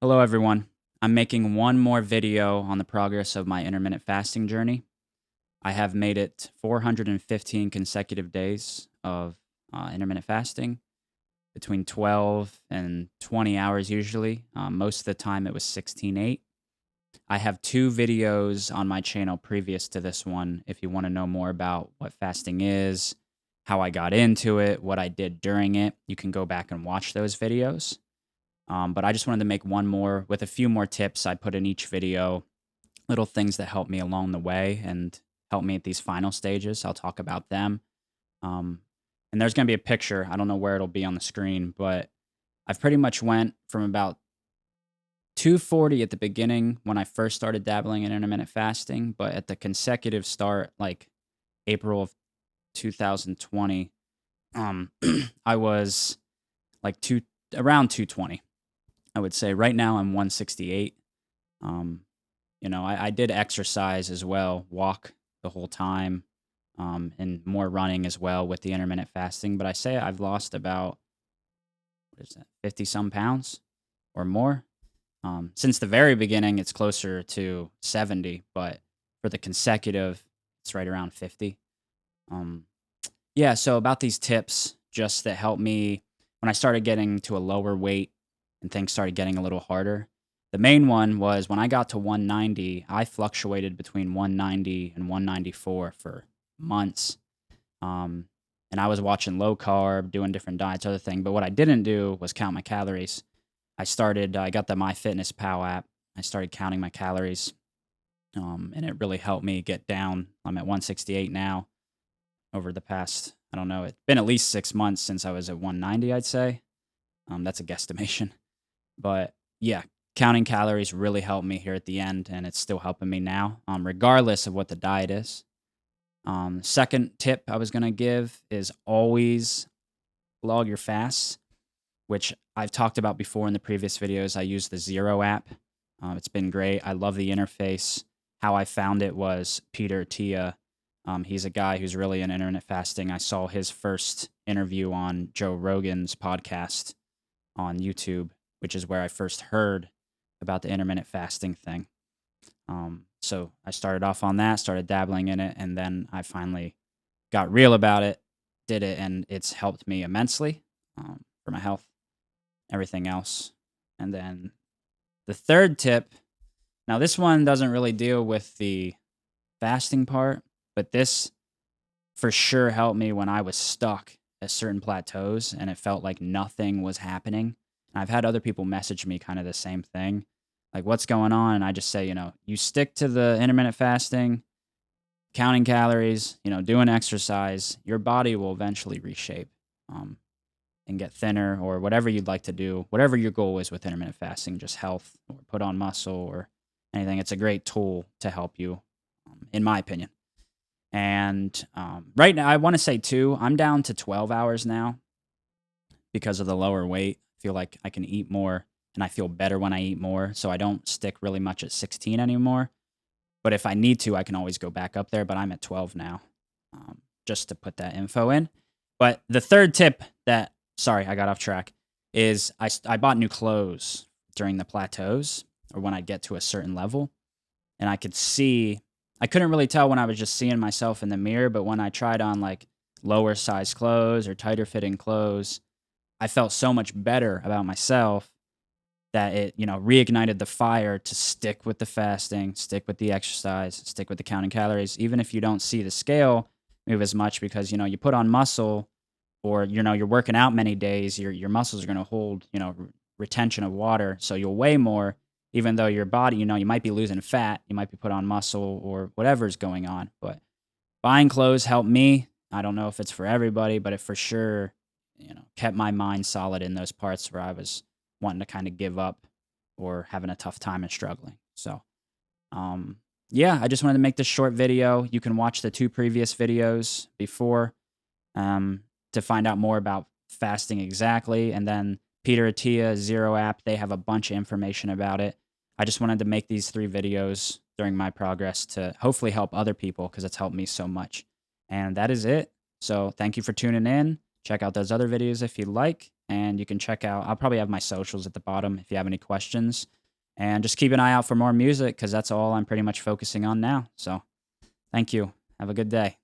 Hello, everyone. I'm making one more video on the progress of my intermittent fasting journey. I have made it 415 consecutive days of intermittent fasting, between 12 and 20 hours usually. Most of the time it was 16/8. I have two videos on my channel previous to this one if you want to know more about what fasting is, how I got into it, what I did during it. You can go back and watch those videos. But I just wanted to make one more with a few more tips I put in each video, little things that help me along the way and help me at these final stages. I'll talk about them. Um, and there's going to be a picture. I don't know where it'll be on the screen, but I've pretty much went from about 240 at the beginning when I first started dabbling in intermittent fasting, but at the consecutive start, like April of 2020, I was like around 220. I would say right now I'm 168. Um, I did exercise as well, walk the whole time, and more running as well with the intermittent fasting. But I say I've lost about, what is that, 50 some pounds or more. Since the very beginning, it's closer to 70, but for the consecutive, it's right around 50. Um, yeah, so about these tips, just that help me when I started getting to a lower weight and things started getting a little harder. The main one was when I got to 190, I fluctuated between 190 and 194 for months. Um, and I was watching low carb, doing different diets, other thing. But what I didn't do was count my calories. I got the MyFitnessPal app. I started counting my calories, and it really helped me get down. I'm at 168 now over the past, I don't know, it's been at least 6 months since I was at 190, I'd say. That's a guesstimation. But yeah, counting calories really helped me here at the end, and it's still helping me now, regardless of what the diet is. Second tip I was going to give is always log your fasts, which I've talked about before in the previous videos. I use the Zero app. It's been great. I love the interface. How I found it was Peter Tia. He's a guy who's really in intermittent fasting. I saw his first interview on Joe Rogan's podcast on YouTube, which is where I first heard about the intermittent fasting thing. So I started off on that, started dabbling in it, and then I finally got real about it, did it, and it's helped me immensely for my health, everything else. And then the third tip, now this one doesn't really deal with the fasting part, but this for sure helped me when I was stuck at certain plateaus and it felt like nothing was happening. And I've had other people message me kind of the same thing, like, what's going on? And I just say, you stick to the intermittent fasting, counting calories, doing exercise, your body will eventually reshape and get thinner or whatever you'd like to do, whatever your goal is with intermittent fasting, just health or put on muscle or anything. It's a great tool to help you, in my opinion. And right now, I want to say too, I'm down to 12 hours now because of the lower weight. I feel like I can eat more and I feel better when I eat more. So I don't stick really much at 16 anymore. But if I need to, I can always go back up there. But I'm at 12 now, just to put that info in. But the third tip sorry, I got off track, is I bought new clothes during the plateaus or when I get to a certain level. And I couldn't really tell when I was just seeing myself in the mirror, but when I tried on like lower size clothes or tighter fitting clothes, I felt so much better about myself that it, reignited the fire to stick with the fasting, stick with the exercise, stick with the counting calories, even if you don't see the scale move as much because, you put on muscle or, you're working out many days, your muscles are going to hold, retention of water. So you'll weigh more, even though your body, you might be losing fat, you might be put on muscle or whatever's going on. But buying clothes helped me. I don't know if it's for everybody, but it for sure, kept my mind solid in those parts where I was wanting to kind of give up or having a tough time and struggling. So, yeah, I just wanted to make this short video. You can watch the two previous videos before to find out more about fasting exactly. And then Peter Attia, Zero app, they have a bunch of information about it. I just wanted to make these 3 videos during my progress to hopefully help other people because it's helped me so much. And that is it. So thank you for tuning in. Check out those other videos if you like, and you can check out, I'll probably have my socials at the bottom if you have any questions. And just keep an eye out for more music because that's all I'm pretty much focusing on now. So thank you. Have a good day.